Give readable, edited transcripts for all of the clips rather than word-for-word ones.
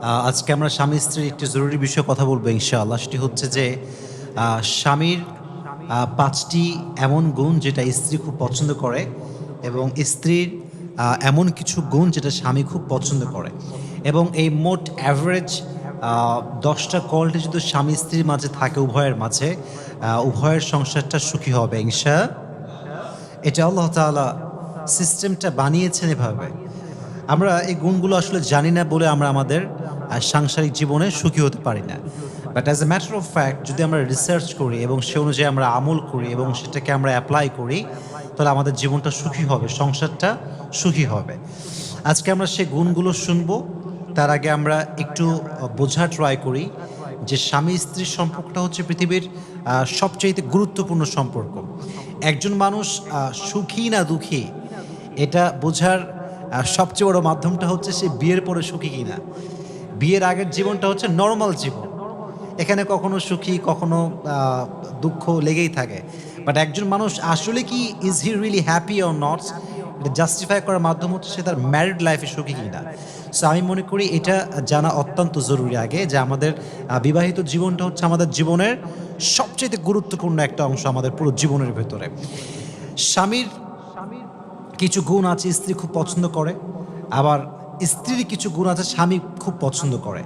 আজকে আমরা স্বামী স্ত্রীর একটি জরুরি বিষয়ে কথা বলবো ইনশাআল্লাহ। সেটি হচ্ছে যে স্বামীর ৫টি এমন গুণ যেটা স্ত্রী খুব পছন্দ করে এবং স্ত্রীর এমন কিছু গুণ যেটা স্বামী খুব পছন্দ করে, এবং এই মোট অ্যাভারেজ ১০টা কোয়ালিটি যদি স্বামী স্ত্রীর মাঝে থাকে, উভয়ের মাঝে, উভয়ের সংসারটা সুখী হবে এটা আল্লাহ তাআলা সিস্টেমটা বানিয়েছেন এভাবে। আমরা এই গুণগুলো আসলে জানি না বলে আমরা আমাদের সাংসারিক জীবনে সুখী হতে পারি না। But as a matter of fact, যদি আমরা রিসার্চ করি এবং সে অনুযায়ী আমরা আমল করি এবং সেটাকে আমরা অ্যাপ্লাই করি, তাহলে আমাদের জীবনটা সুখী হবে, সংসারটা সুখী হবে। আজকে আমরা সেই গুণগুলো শুনবো। তার আগে আমরা একটু বোঝার ট্রাই করি যে স্বামী স্ত্রীর সম্পর্কটা হচ্ছে পৃথিবীর সবচাইতে গুরুত্বপূর্ণ সম্পর্ক। একজন মানুষ সুখী না দুঃখী এটা বোঝার সবচেয়ে বড় মাধ্যমটা হচ্ছে সে বিয়ের পরে সুখী কিনা। বিয়ের আগের জীবনটা হচ্ছে নর্মাল জীবন, এখানে কখনো সুখী কখনো দুঃখ লেগেই থাকে। বাট একজন মানুষ আসলে কি is he really happy or not, এটা জাস্টিফাই করার মাধ্যম হচ্ছে সে তার ম্যারিড লাইফে সুখী কিনা। সো আমি মনে করি এটা জানা অত্যন্ত জরুরি আগে, যে আমাদের বিবাহিত জীবনটা হচ্ছে আমাদের জীবনের সবচেয়ে গুরুত্বপূর্ণ একটা অংশ আমাদের পুরো জীবনের ভেতরে। স্বামীর কিছু গুণ আছে স্ত্রী খুব পছন্দ করে, আবার স্ত্রীর কিছু গুণ আছে স্বামী খুব পছন্দ করে।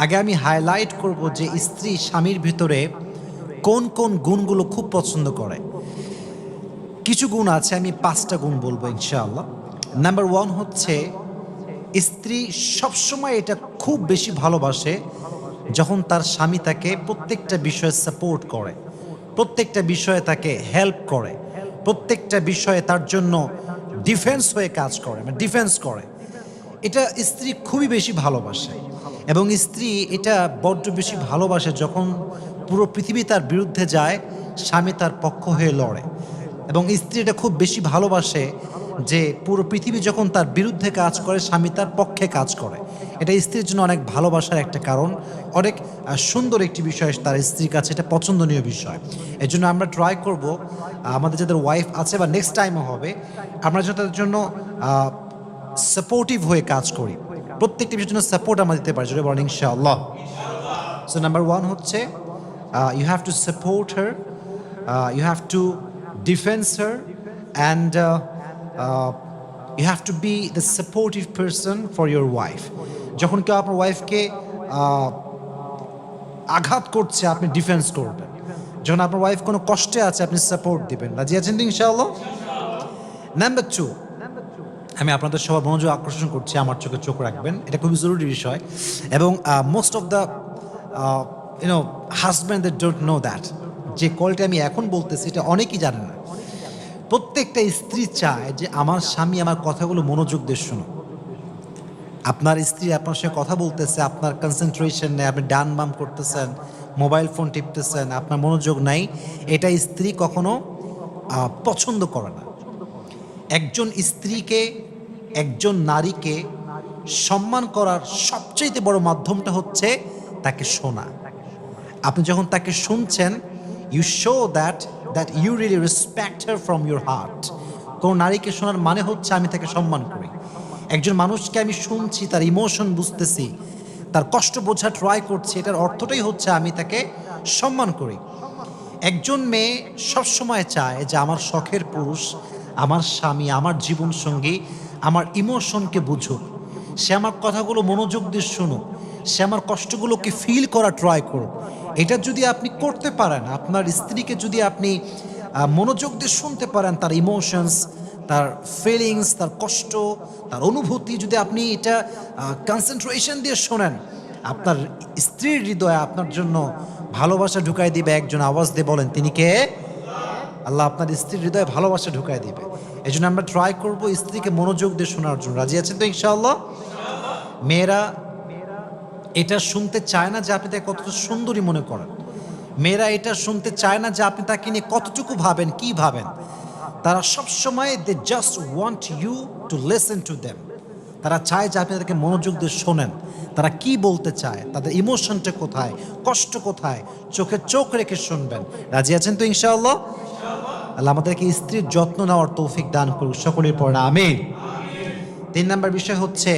আগে আমি হাইলাইট করব যে স্ত্রী স্বামীর ভিতরে কোন কোন গুণগুলো খুব পছন্দ করে। কিছু গুণ আছে, আমি 5টা গুণ বলবো ইনশাআল্লাহ। নাম্বার 1 হচ্ছে স্ত্রী সবসময় এটা খুব বেশি ভালোবাসে যখন তার স্বামী তাকে প্রত্যেকটা বিষয়ে সাপোর্ট করে, প্রত্যেকটা বিষয়ে তাকে হেল্প করে, প্রত্যেকটা বিষয়ে তার জন্য ডিফেন্স হয়ে কাজ করে, মানে ডিফেন্স করে। এটা স্ত্রী খুবই বেশি ভালোবাসে, এবং স্ত্রী এটা বড্ড বেশি ভালোবাসে যখন পুরো পৃথিবী তার বিরুদ্ধে যায়, স্বামী তার পক্ষ হয়ে লড়ে। এবং স্ত্রী এটা খুব বেশি ভালোবাসে যে পুরো পৃথিবী যখন তার বিরুদ্ধে কাজ করে, স্বামী তার পক্ষে কাজ করে। এটা স্ত্রীর জন্য অনেক ভালোবাসার একটা কারণ, অনেক সুন্দর একটি বিষয় তার স্ত্রীর কাছে, এটা পছন্দনীয় বিষয়। এই জন্য আমরা ট্রাই করব আমাদের যাদের ওয়াইফ আছে বা নেক্সট টাইমও হবে, আমরা যাতে তাদের জন্য সাপোর্টিভ হয়ে কাজ করি, প্রত্যেকটি বিষয়ের জন্য সাপোর্ট আমরা দিতে পারি, যদি বলেন ইনশাআল্লাহ। সো নাম্বার 1 হচ্ছে you have to support her, you have to defence her, and you have to be the supportive person for your wife. যখন কেউ আপনার ওয়াইফকে আঘাত করছে, আপনি ডিফেন্স করবেন। যখন আপনার ওয়াইফ কোনো কষ্টে আছে, আপনি সাপোর্ট দিবেন। রাজি আছেন তো ইনশাআল্লাহ? নাম্বার 2, আমি আপনাদের সবার মনোযোগ আকর্ষণ করছি, আমার চোখে চোখ রাখবেন, এটা খুবই জরুরি বিষয়। এবং most of the husband that don't know that, যে কোয়ালিটি আমি এখন বলতেছি এটা অনেকেই জানে না। প্রত্যেকটা স্ত্রী চায় যে আমার স্বামী আমার কথাগুলো মনোযোগ দিয়ে শুনুক। আপনার স্ত্রী আপনার সঙ্গে কথা বলতেছে, আপনার কনসেন্ট্রেশন নেই, আপনি ডান বাম করতেছেন, মোবাইল ফোন টিপতেছেন, আপনার মনোযোগ নাই, এটা স্ত্রী কখনো পছন্দ করে না। একজন স্ত্রীকে, একজন নারীকে সম্মান করার সবচেয়ে বড় মাধ্যমটা হচ্ছে তাকে শোনা। আপনি যখন তাকে শুনছেন, you show that you really respect her from your heart. কোনো নারীকে শোনার মানে হচ্ছে আমি তাকে সম্মান করি। একজন মানুষকে আমি শুনছি, তার ইমোশন বুঝতেছি, তার কষ্ট বোঝা ট্রাই করছি, এটার অর্থটাই হচ্ছে আমি তাকে সম্মান করি। একজন মেয়ে সবসময় চায় যে আমার শখের পুরুষ, আমার স্বামী, আমার জীবনসঙ্গী আমার ইমোশনকে বুঝুক, সে আমার কথাগুলো মনোযোগ দিয়ে শুনুক, সে আমার কষ্টগুলোকে ফিল করা ট্রাই করুক। এটা যদি আপনি করতে পারেন, আপনার স্ত্রীকে যদি আপনি মনোযোগ দিয়ে শুনতে পারেন, তার ইমোশনস, তার ফিলিংস, তার কষ্ট, তার অনুভূতি, যদি আপনি এটা কনসেন্ট্রেশন দিয়ে শোনেন, আপনার স্ত্রীর হৃদয়ে আপনার জন্য ভালোবাসা ঢুকাই দিবে একজন। আওয়াজ দিয়ে বলেন, তিনি কে? আল্লাহ আপনার স্ত্রীর হৃদয়ে ভালোবাসা ঢুকাই দিবে। এই জন্য আমরা ট্রাই করব স্ত্রীকে মনোযোগ দিয়ে শোনার জন্য। রাজি আছেন তো ইনশাআল্লাহ? মেয়েরা এটা শুনতে চায় না যে আপনি তাকে কতটা সুন্দরী মনে করেন। মেয়েরা এটা শুনতে চায় না যে আপনি তাকে নিয়ে কতটুকু ভাবেন, কি ভাবেন। তারা সবসময় they just want you to listen to them. তারা চায় যে আপনি তাদেরকে মনোযোগ দিয়ে শোনেন, তারা কি বলতে চায়, তাদের ইমোশনটা কোথায়, কষ্ট কোথায়, চোখে চোখ রেখে শুনবেন। রাজি আছেন তো ইনশাআল্লাহ? আল্লাহ আমাদেরকে স্ত্রীর যত্ন নেওয়ার তৌফিক দান করুক, সকলের পড়া আমিন। 3 নম্বর বিষয় হচ্ছে,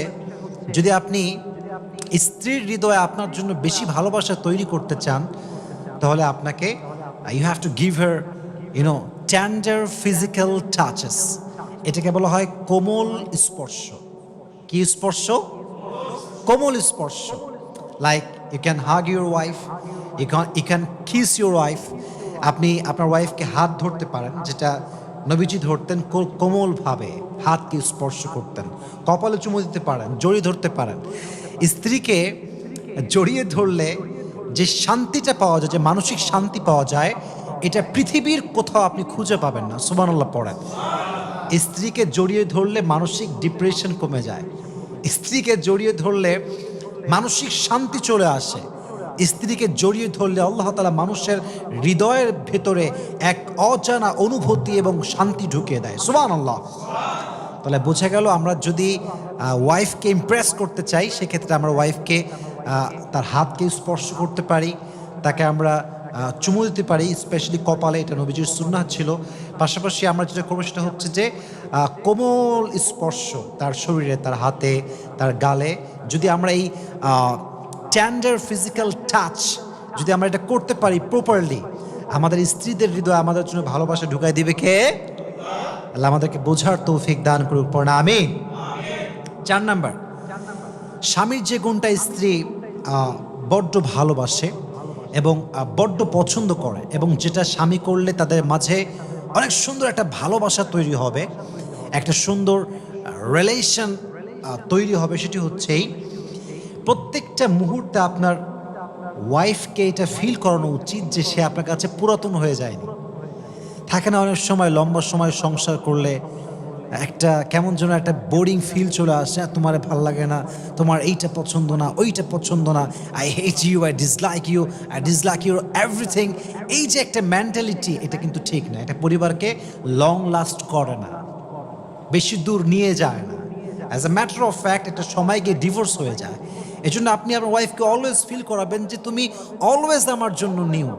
যদি আপনি স্ত্রীর হৃদয়ে আপনার জন্য বেশি ভালোবাসা তৈরি করতে চান, তাহলে আপনাকে you have to give her tender physical touches. এটাকে বলা হয় কোমল স্পর্শ। কি স্পর্শ? কোমল স্পর্শ। Like you can hug your wife, you can kiss your wife. আপনি আপনার ওয়াইফকে হাত ধরতে পারেন, যেটা নবীজি ধরতেন কোমলভাবে, হাতকে স্পর্শ করতেন। কপালে চুমু দিতে পারেন, জড়িয়ে ধরতে পারেন। স্ত্রীকে জড়িয়ে ধরলে যে শান্তিটা পাওয়া যায়, যে মানসিক শান্তি পাওয়া যায়, এটা পৃথিবীর কোথাও আপনি খুঁজে পাবেন না। সুবহানাল্লাহ পড়েন। স্ত্রীকে জড়িয়ে ধরলে মানসিক ডিপ্রেশন কমে যায়। স্ত্রীকে জড়িয়ে ধরলে মানসিক শান্তি চলে আসে। স্ত্রীকে জড়িয়ে ধরলে আল্লাহ তাআলা মানুষের হৃদয়ের ভেতরে এক অজানা অনুভূতি এবং শান্তি ঢুকিয়ে দেয়। সুবহানাল্লাহ। তাহলে বোঝা গেল, আমরা যদি ওয়াইফকে ইমপ্রেস করতে চাই, সেক্ষেত্রে আমরা ওয়াইফকে তার হাতকে স্পর্শ করতে পারি, তাকে আমরা চুমু দিতে পারি, স্পেশালি কপালে। এটা নবীজির সুন্নাহ ছিল। পাশাপাশি আমরা যেটা করবো সেটা হচ্ছে যে কোমল স্পর্শ তার শরীরে, তার হাতে, তার গালে। যদি আমরা এই টেন্ডার ফিজিক্যাল টাচ যদি আমরা এটা করতে পারি প্রপারলি, আমাদের স্ত্রীদের হৃদয়ে আমাদের জন্য ভালোবাসা ঢুকাই দিবে কে? আল্লাহ আমাদেরকে বোঝার তৌফিক দান করুক, পড়না আমিন। 4 নাম্বার, স্বামীর যে গুণটা স্ত্রী বড্ড ভালোবাসে এবং বড্ড পছন্দ করে, এবং যেটা স্বামী করলে তাদের মাঝে অনেক সুন্দর একটা ভালোবাসা তৈরি হবে, একটা সুন্দর রিলেশন তৈরি হবে, সেটি হচ্ছেই প্রত্যেকটা মুহূর্তে আপনার ওয়াইফকে এটা ফিল করানো উচিত যে সে আপনার কাছে পুরাতন হয়ে যায়নি। থাকে না অনেক সময় লম্বা সময় সংসার করলে একটা কেমন যেন একটা বোরিং ফিল চলে আসে, তোমার ভাল লাগে না, তোমার এইটা পছন্দ না, ওইটা পছন্দ না, I hate you, I dislike your everything. এই যে একটা মেন্টালিটি, এটা কিন্তু ঠিক না। এটা পরিবারকে লং লাস্ট করে না, বেশি দূর নিয়ে যায় না। As a matter of fact একটা সময় গিয়ে ডিভোর্স হয়ে যায়। এই জন্য আপনি আপনার ওয়াইফকে অলওয়েজ ফিল করাবেন যে তুমি অলওয়েজ আমার জন্য নিউ,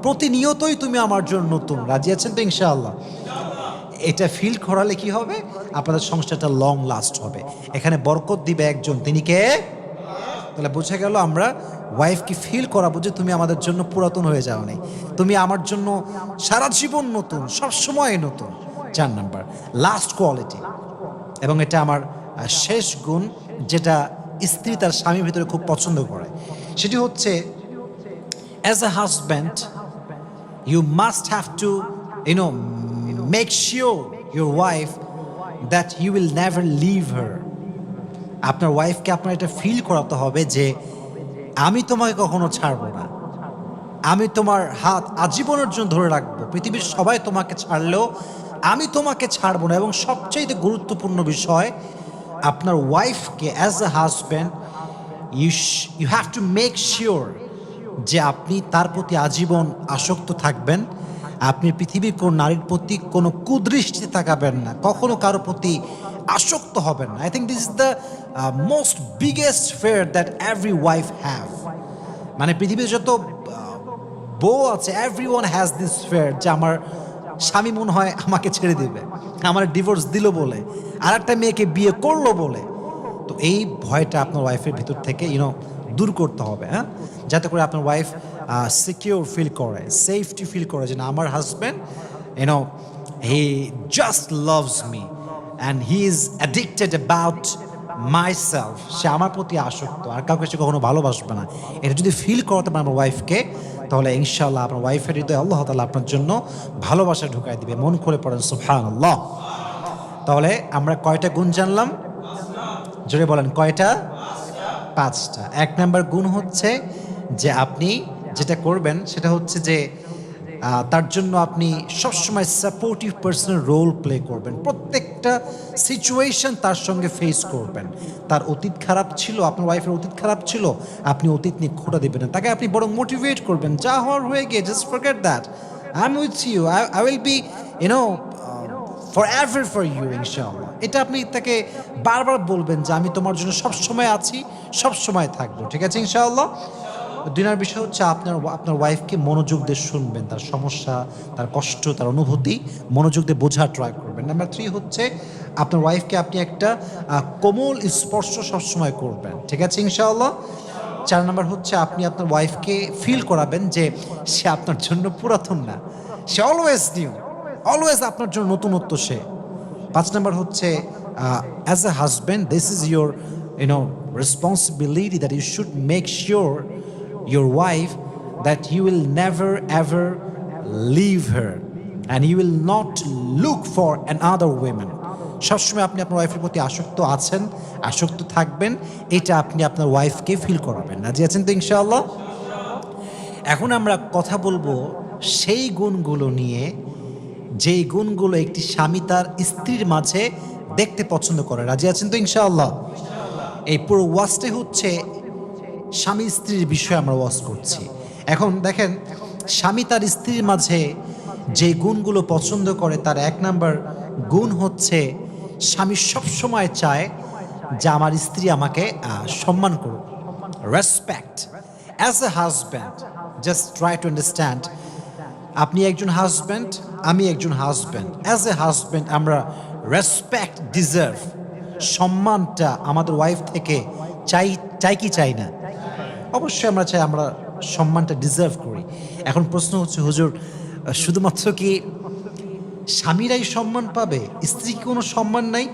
প্রতিনিয়তই তুমি আমার জন্য নতুন। রাজি আছেন তো ইনশাআল্লাহ? এটা ফিল করালে কি হবে? আপনাদের সংসারটা লং লাস্ট হবে। এখানে বরকত দিবে একজন, তিনি কে? তাহলে বোঝা গেল আমরা ওয়াইফকে ফিল করাবো যে তুমি আমাদের জন্য পুরাতন হয়ে যাও নাই, তুমি আমার জন্য সারা জীবন নতুন, সব সময় নতুন। 4 নাম্বার, লাস্ট কোয়ালিটি, এবং এটা আমার শেষ গুণ, যেটা স্ত্রী তার স্বামীর ভিতরে খুব পছন্দ করে, সেটি হচ্ছে as a husband you must have to make sure your wife that you will never leave her. আপনার ওয়াইফকে আপনার এটা ফিল করাতে হবে যে আমি তোমাকে কখনো ছাড়বো না, আমি তোমার হাত আজীবনের জন্য ধরে রাখবো, পৃথিবীর সবাই তোমাকে ছাড়লেও আমি তোমাকে ছাড়বো না। এবং সবচেয়ে গুরুত্বপূর্ণ বিষয়, আপনার ওয়াইফকে as a husband you have to make sure যে আপনি তার প্রতি আজীবন আসক্ত থাকবেন। আপনি পৃথিবীর কোন নারীর প্রতি কোনো কুদৃষ্টিতে তাকাবেন না, কখনো কারো প্রতি আসক্ত হবেন না। I think this is the most biggest fair that every wife have. মানে পৃথিবীর যত বউ আছে, every one has this fair যে আমার স্বামী মনে হয় আমাকে ছেড়ে দেবে, আমার ডিভোর্স দিল বলে, আর একটা মেয়েকে বিয়ে করলো বলে। তো এই ভয়টা আপনার ওয়াইফের ভিতর থেকে দূর করতে হবে, হ্যাঁ, যাতে করে আপনার ওয়াইফ সিকিউর ফিল করে, সেফটি ফিল করে যে না, আমার husband he just loves me and he is addicted about myself. সে আমার প্রতি আসক্ত, আর কাউকে সে কখনো ভালোবাসবে না। এটা যদি ফিল করাতে পারেন আমার ওয়াইফকে, তাহলে ইনশাআল্লাহ আপনার ওয়াইফের হৃদয়ে আল্লাহ তাআলা আপনার জন্য ভালোবাসা ঢুকাই দিবে। মন খুলে পড়েন সুবহানাল্লাহ। তাহলে আমরা কয়টা গুণ জানলাম? জোরে বলেন, কয়টা? 5টা। 1 নাম্বার গুণ হচ্ছে যে আপনি যেটা করবেন সেটা হচ্ছে যে তার জন্য আপনি সবসময় সাপোর্টিভ পার্সনের রোল প্লে করবেন, প্রত্যেকটা সিচুয়েশন তার সঙ্গে ফেস করবেন। তার অতীত খারাপ ছিল, আপনার ওয়াইফের অতীত খারাপ ছিল, আপনি অতীত নিয়ে খোঁটা দেবেন না, তাকে আপনি বরং মোটিভেট করবেন, যা হওয়ার হয়ে গিয়ে, just forget that, I am with you, I will be forever for you ইনশাআল্লাহ। এটা আপনি তাকে বারবার বলবেন যে আমি তোমার জন্য সব সময় আছি, সব সময় থাকবো, ঠিক আছে ইনশাআল্লাহ। 2 নম্বর বিষয় হচ্ছে আপনার ওয়াইফকে মনোযোগ দিয়ে শুনবেন, তার সমস্যা, তার কষ্ট, তার অনুভূতি মনোযোগ দিয়ে বোঝার ট্রাই করবেন। নাম্বার 3 হচ্ছে আপনার ওয়াইফকে আপনি একটা কোমল স্পর্শ সবসময় করবেন, ঠিক আছে ইনশাআল্লাহ। 4 নাম্বার হচ্ছে আপনি আপনার ওয়াইফকে ফিল করাবেন যে সে আপনার জন্য পুরাতন না, সে অলওয়েজ নিউ, অলওয়েজ আপনার জন্য নতুনত্ব সে। 5 নাম্বার হচ্ছে as a husband this is your responsibility that you should make sure your wife that you will never ever leave her and you will not look for another woman. সবসময় আপনি আপনার ওয়াইফের প্রতি আসক্ত আছেন, আসক্ত থাকবেন, এটা আপনি আপনার ওয়াইফকে ফিল করাবেন। রাজি আছেন তো ইনশাআল্লাহ? এখন আমরা কথা বলবো সেই গুণগুলো নিয়ে যেই গুণগুলো একটি স্বামী তার স্ত্রীর মাঝে দেখতে পছন্দ করে। রাজি আছেন তো ইনশাআল্লাহ? এই পুরো ওয়াজটাই হচ্ছে স্বামী স্ত্রীর বিষয়ে আমরা ওয়াজ করছি। এখন দেখেন, স্বামী তার স্ত্রীর মাঝে যে গুণগুলো পছন্দ করে তার 1 নাম্বার গুণ হচ্ছে স্বামী সবসময় চায় যে আমার স্ত্রী আমাকে সম্মান করুক, respect. As a husband just try to understand, আপনি একজন হাজব্যান্ড, আমি একজন হাজব্যান্ড। অ্যাজ এ হাজব্যান্ড আমরা রেসপেক্ট ডিজার্ভ, সম্মানটা আমাদের ওয়াইফ থেকে চাই কি চাই না? অবশ্যই আমরা চাই, আমরা সম্মানটা ডিজার্ভ করি। এখন প্রশ্ন হচ্ছে হুজুর, শুধুমাত্র কি স্বামীরাই সম্মান পাবে, স্ত্রী কি কোনো সম্মান নাই?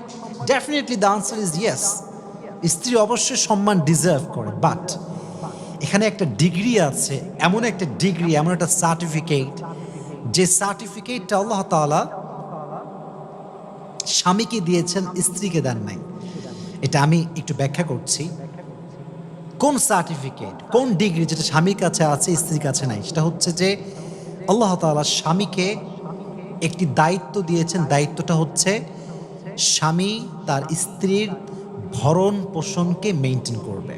Definitely the answer is yes, স্ত্রী অবশ্যই সম্মান ডিজার্ভ করে, বাট এখানে একটা ডিগ্রি আছে, এমন একটা ডিগ্রি, এমন একটা সার্টিফিকেট, যে সার্টিফিকেটটা আল্লাহ তাআলা স্বামীকে দিয়েছেন, স্ত্রীকে দেন নাই। এটা আমি একটু ব্যাখ্যা করছি। কোন সার্টিফিকেট, কোন ডিগ্রি যেটা স্বামীর কাছে আছে স্ত্রীর কাছে নাই? সেটা হচ্ছে যে আল্লাহ তাআলা স্বামীকে একটি দায়িত্ব দিয়েছেন। দায়িত্বটা হচ্ছে স্বামী তার স্ত্রীর ভরণ পোষণকে মেনটেন করবে,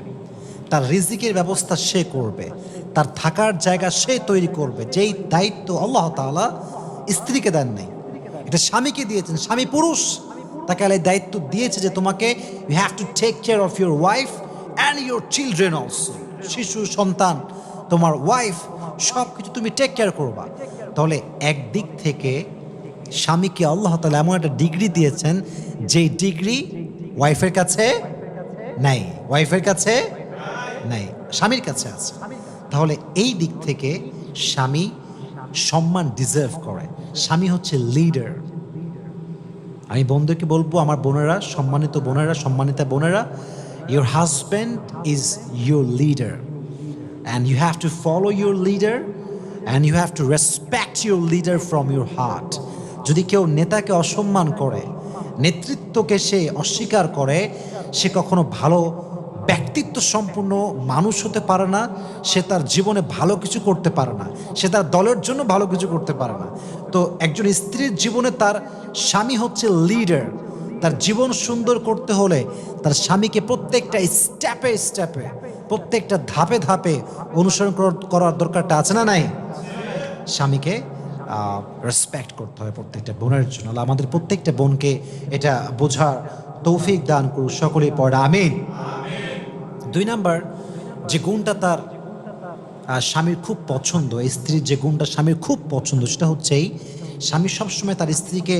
তার রিজিকের ব্যবস্থা সে করবে, তার থাকার জায়গা সে তৈরি করবে। যেই দায়িত্ব আল্লাহ তাআলা স্ত্রীকে দেন নাই, এটা স্বামীকে দিয়েছেন। স্বামী পুরুষ, তাকে আল্লাহ দায়িত্ব দিয়েছে যে তোমাকে you have to take care of your wife and your children also. শিশু, সন্তান, তোমার ওয়াইফ, সব কিছু তুমি টেক কেয়ার করবা। তাহলে একদিক থেকে স্বামীকে আল্লাহ তাআলা এমন একটা ডিগ্রি দিয়েছেন যেই ডিগ্রি ওয়াইফের কাছে নাই, ওয়াইফের কাছে নাই, স্বামীর কাছে আছে। তাহলে এই দিক থেকে স্বামী সম্মান ডিজার্ভ করে। স্বামী হচ্ছে লিডার। আমি বন্ধুকে বলবো, আমার বোনেরা, সম্মানিত বোনেরা, সম্মানিতা বোনেরা, your husband is your leader and you have to follow your leader and you have to respect your leader from your heart. যদি কেউ নেতাকে অসম্মান করে, নেতৃত্বকে সে অস্বীকার করে, সে কখনো ভালো ব্যক্তিত্ব সম্পূর্ণ মানুষ হতে পারে না, সে তার জীবনে ভালো কিছু করতে পারে না, সে তার দলের জন্য ভালো কিছু করতে পারে না। তো একজন স্ত্রীর জীবনে তার স্বামী হচ্ছে লিডার। তার জীবন সুন্দর করতে হলে তার স্বামীকে প্রত্যেকটা স্টেপে স্টেপে, প্রত্যেকটা ধাপে ধাপে অনুসরণ করার দরকারটা আছে না নাই? স্বামীকে রেসপেক্ট করতে হয় প্রত্যেকটা বোনের জন্য। আল্লাহ আমাদের প্রত্যেকটা বোনকে এটা বোঝার তৌফিক দান করুন, সকলেই পড়া আমিন। 2 নাম্বার যে গুণটা তার স্বামীর খুব পছন্দ, স্ত্রীর যে গুণটা স্বামীর খুব পছন্দ, সেটা হচ্ছে এই, স্বামী সবসময় তার স্ত্রীকে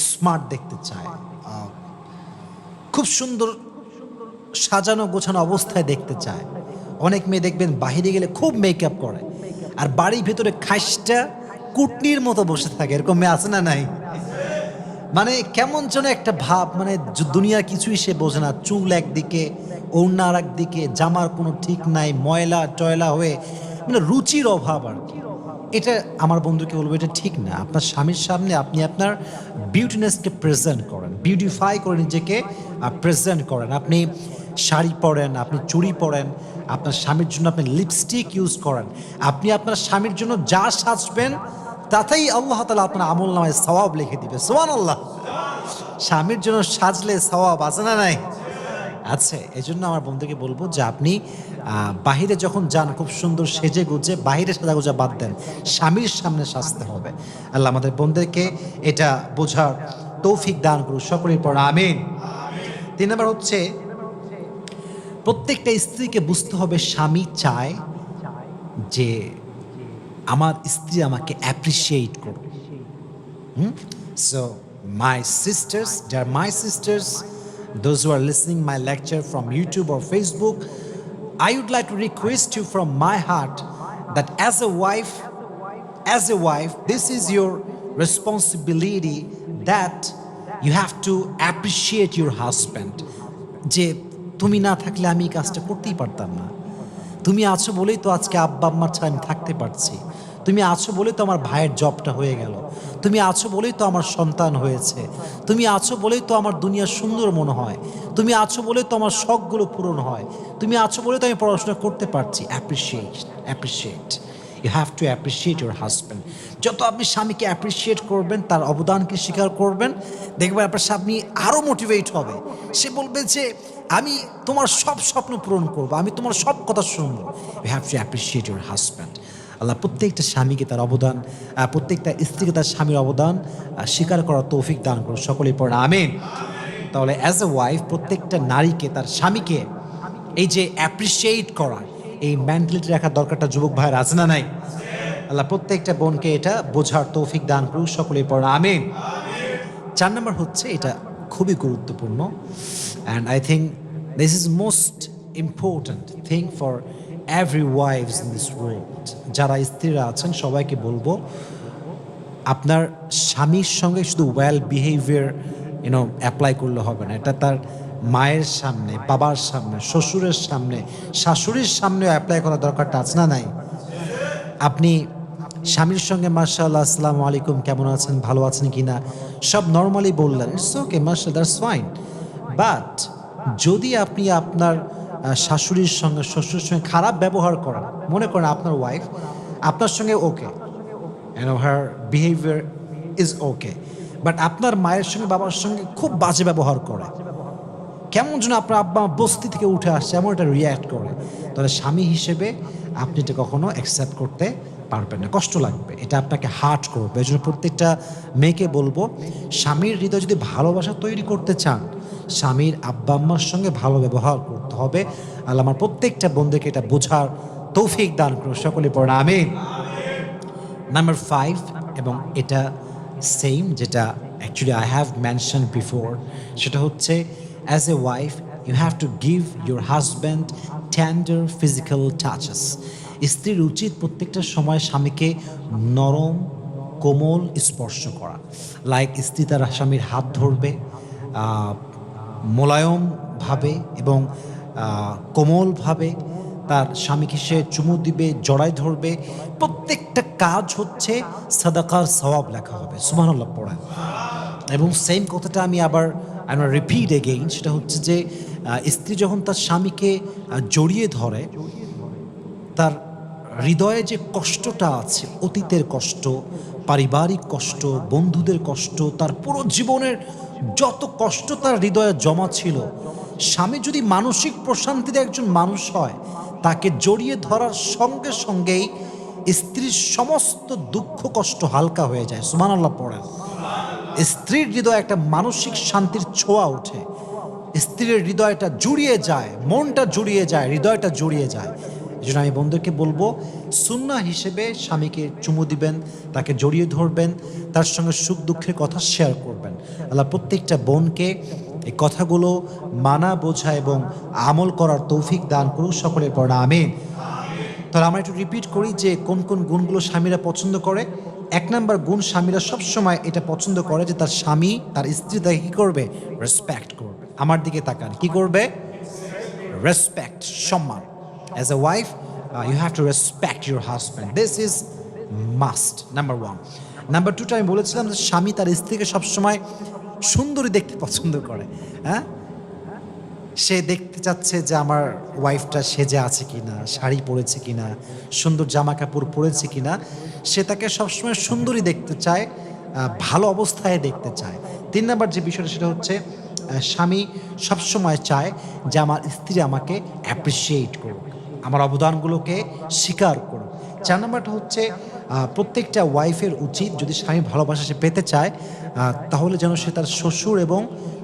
স্মার্ট দেখতে চায়, খুব সুন্দর সাজানো গোছানো অবস্থায় দেখতে চায়। অনেক মেয়ে দেখবেন বাহিরে গেলে খুব মেকআপ করে আর বাড়ির ভিতরে খাসটা কুটনির মতো বসে থাকে, এরকম মেয়ে আছে না নাই? মানে কেমন যেন একটা ভাব, মানে দুনিয়ার কিছুই সে বোঝে না। চুল একদিকে, ওড়না আর একদিকে, জামার কোনো ঠিক নাই, ময়লা টয়লা হয়ে, মানে রুচির অভাব আর কি। এটা আমার বন্ধুকে বলবো, এটা ঠিক না। আপনার স্বামীর সামনে আপনি আপনার বিউটিনেসকে প্রেজেন্ট করেন, বিউটিফাই করে নিজেকে প্রেজেন্ট করেন। আপনি শাড়ি পরেন, আপনি চুড়ি পরেন, আপনার স্বামীর জন্য আপনি লিপস্টিক ইউজ করেন, আপনি আপনার স্বামীর জন্য যা সাজবেন তাতেই আল্লাহ তাআলা আপনার আমল নামায় সওয়াব লিখে দিবে। সুবহানাল্লাহ। স্বামীর জন্য সাজলে সওয়াব আছে না নাই? আছে। এই জন্য আমার বন্ধুকে বলবো যে আপনি বাহিরে যখন যান খুব সুন্দর সেজে গুজে, বাহিরে সাজাগোজা বাদ দেন, স্বামীর সামনে সাজতে হবে। আল্লাহ আমাদের বন্ধুদেরকে এটা বোঝার তৌফিক দান করুন, সকলের পর আমিন। 3 নাম্বার হচ্ছে প্রত্যেকটা স্ত্রীকে বুঝতে হবে স্বামী চায় যে আমার স্ত্রী আমাকে অ্যাপ্রিসিয়েট করুক। So My sisters, dear my sisters, those who are listening my lecture from YouTube or Facebook, I would like to request you from my heart that as a wife, this is your responsibility that you have to appreciate your husband. যে তুমি না থাকলে আমি এই কাজটা করতেই পারতাম না। তুমি আছো বলেই তো আজকে আব্বা আম্মার ছাড়া আমি থাকতে পারছি। তুমি আছো বলেই তো আমার ভাইয়ের জবটা হয়ে গেল। তুমি আছো বলেই তো আমার সন্তান হয়েছে। তুমি আছো বলেই তো আমার দুনিয়া সুন্দর মনে হয়। তুমি আছো বলেই তো আমার শখগুলো পূরণ হয়। তুমি আছো বলেই তো আমি পড়াশোনা করতে পারছি। Appreciate. You have to appreciate your husband. যত আপনি স্বামীকে অ্যাপ্রিশিয়েট করবেন, তার অবদানকে স্বীকার করবেন, দেখবেন আপনার স্বামী আরও মোটিভেট হবে। সে বলবে যে আমি তোমার সব স্বপ্ন পূরণ করবো, আমি তোমার সব কথা শুনবো। You have to appreciate your husband. Allah প্রত্যেকটা স্বামীকে তার অবদান, প্রত্যেকটা স্ত্রীকে তার স্বামীর অবদান স্বীকার করার তৌফিক দান করুন। সকলেই পড়েন আমিন। তাহলে অ্যাজ এ ওয়াইফ প্রত্যেকটা নারীকে তার স্বামীকে এই যে অ্যাপ্রিশিয়েট করা, এই মেন্টালিটি রাখার দরকারটা যুবক ভাইয়ের আছে না নাই? আল্লাহ প্রত্যেকটা বোনকে এটা বোঝার তৌফিক দান করুন। সকলেই পড়েন আমিন। 4 নম্বর হচ্ছে, এটা খুবই গুরুত্বপূর্ণ, and I think this is most important thing for every wives in this world. যারা স্ত্রীরা আছেন সবাইকে বলবো, আপনার স্বামীর সঙ্গে শুধু ওয়েল বিহেভিয়ার অ্যাপ্লাই করলে হবে না। এটা তার মায়ের সামনে, বাবার সামনে, শ্বশুরের সামনে, শাশুড়ির সামনেও অ্যাপ্লাই করার দরকারটা আছে না নাই? আপনি স্বামীর সঙ্গে মাশাআল্লাহ আসসালামু আলাইকুম, কেমন আছেন, ভালো আছেন কি না, সব নর্মালি বললেন, ইটস ওকে, মাশাআল্লাহ, দ্যাটস ফাইন। বাট যদি আপনি আপনার শাশুড়ির সঙ্গে, শ্বশুরের সঙ্গে খারাপ ব্যবহার করেন, মনে করেন আপনার ওয়াইফ আপনার সঙ্গে okay, her behaviour is okay, but আপনার মায়ের সঙ্গে, বাবার সঙ্গে খুব বাজে ব্যবহার করে, কেমন যেন আপনার আব্বা বস্তি থেকে উঠে আসছে এমন একটা রিয়্যাক্ট করে, তাহলে স্বামী হিসেবে আপনি এটা কখনো অ্যাকসেপ্ট করতে পারবেন না, কষ্ট লাগবে, এটা আপনাকে হার্ট করবে। এই জন্য প্রত্যেকটা মেয়েকে বলবো, স্বামীর হৃদয় যদি ভালোবাসা তৈরি করতে চান, স্বামীর আব্বা আম্মার সঙ্গে ভালো ব্যবহার করতে হবে। আল্লাহ আমার প্রত্যেকটা বন্ধুকে এটা বোঝার তৌফিক দান করুন। সকলে পড়েন আমিন। নাম্বার 5, এবং এটা সেম যেটা actually I have mention before, সেটা হচ্ছে as a wife you have to give your husband tender physical touches. স্ত্রীর উচিত প্রত্যেকটা সময় স্বামীকে নরম কোমল স্পর্শ করা। লাইক স্ত্রী তার স্বামীর হাত ধরবে মোলায়মভাবে এবং কোমলভাবে, তার স্বামীকে সে চুমু দিবে, জড়ায় ধরবে। প্রত্যেকটা কাজ হচ্ছে সাদাকার সওয়াব লেখা হবে, সুবহানাল্লাহ পড়েন। এবং সেম কথাটা আমি আবার রিপিট এগেইন, সেটা হচ্ছে যে স্ত্রী যখন তার স্বামীকে জড়িয়ে ধরে, তার হৃদয়ে যে কষ্টটা আছে, অতীতের কষ্ট, পারিবারিক কষ্ট, বন্ধুদের কষ্ট, তার পুরো জীবনের যত কষ্ট তার হৃদয়ে জমা ছিল, স্বামী যদি মানসিক প্রশান্তির একজন মানুষ হয়, তাকে জড়িয়ে ধরার সঙ্গে সঙ্গেই স্ত্রীর সমস্ত দুঃখ কষ্ট হালকা হয়ে যায়, সুবহানাল্লাহ পড়েন। স্ত্রীর হৃদয়ে একটা মানসিক শান্তির ছোঁয়া ওঠে, স্ত্রীর হৃদয়টা জুড়িয়ে যায়, মনটা জুড়িয়ে যায়, হৃদয়টা জুড়িয়ে যায়। এই জন্য আমি বন্ধুকে বলবো, সুন্নাহ হিসেবে স্বামীকে চুমু দিবেন, তাকে জড়িয়ে ধরবেন, তার সঙ্গে সুখ দুঃখের কথা শেয়ার করবেন। আল্লাহ প্রত্যেকটা বোনকে এই কথাগুলো মানা, বোঝা এবং আমল করার তৌফিক দান করুন। সকলের পর আমিন। তাহলে আমরা একটু রিপিট করি যে কোন কোন গুণগুলো স্বামীরা পছন্দ করে। 1 নম্বর গুণ, স্বামীরা সবসময় এটা পছন্দ করে যে তার স্বামী, তার স্ত্রী তাকে কী করবে? রেসপেক্ট করবে। আমার দিকে তাকান, কি করবে? রেসপেক্ট, সম্মান। As a wife, you have to respect your husband. This is must, number 1. Number 2টা আমি বলেছিলাম যে স্বামী তার স্ত্রীকে সবসময় সুন্দরী দেখতে পছন্দ করে। হ্যাঁ, সে দেখতে চাচ্ছে যে আমার ওয়াইফটা সেজে আছে কিনা, শাড়ি পরেছে কিনা, সুন্দর জামা কাপড় পরেছে কিনা, সে তাকে সবসময় সুন্দরী দেখতে চায়, ভালো অবস্থায় দেখতে চায়। 3 নম্বর যে বিষয়টা, সেটা হচ্ছে স্বামী সবসময় চায় যে আমার স্ত্রী আমাকে অ্যাপ্রিসিয়েট করুক, আমার অবদানগুলোকে স্বীকার করুক। 4 নম্বরটা হচ্ছে প্রত্যেকটা ওয়াইফের উচিত, যদি স্বামী ভালোবাসা সে পেতে চায়, তাহলে যেন সে তার শ্বশুর এবং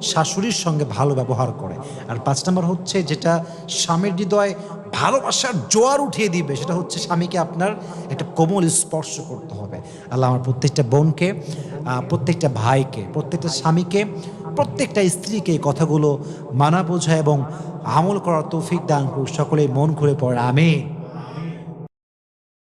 শাশুড়ির সঙ্গে ভালো ব্যবহার করে। আর 5 নম্বর হচ্ছে, যেটা স্বামীর হৃদয়ে ভালোবাসার জোয়ার উঠিয়ে দিবে, সেটা হচ্ছে স্বামীকে আপনার একটা কোমল স্পর্শ করতে হবে। আল্লাহ আমার প্রত্যেকটা বোনকে প্রত্যেকটা ভাইকে, প্রত্যেকটা স্বামীকে, প্রত্যেকটা স্ত্রীকে এই কথাগুলো মানা বোঝা এবং আমল করার তৌফিক দান করুক। সকলেই মন খুলে পড়ে আমিন।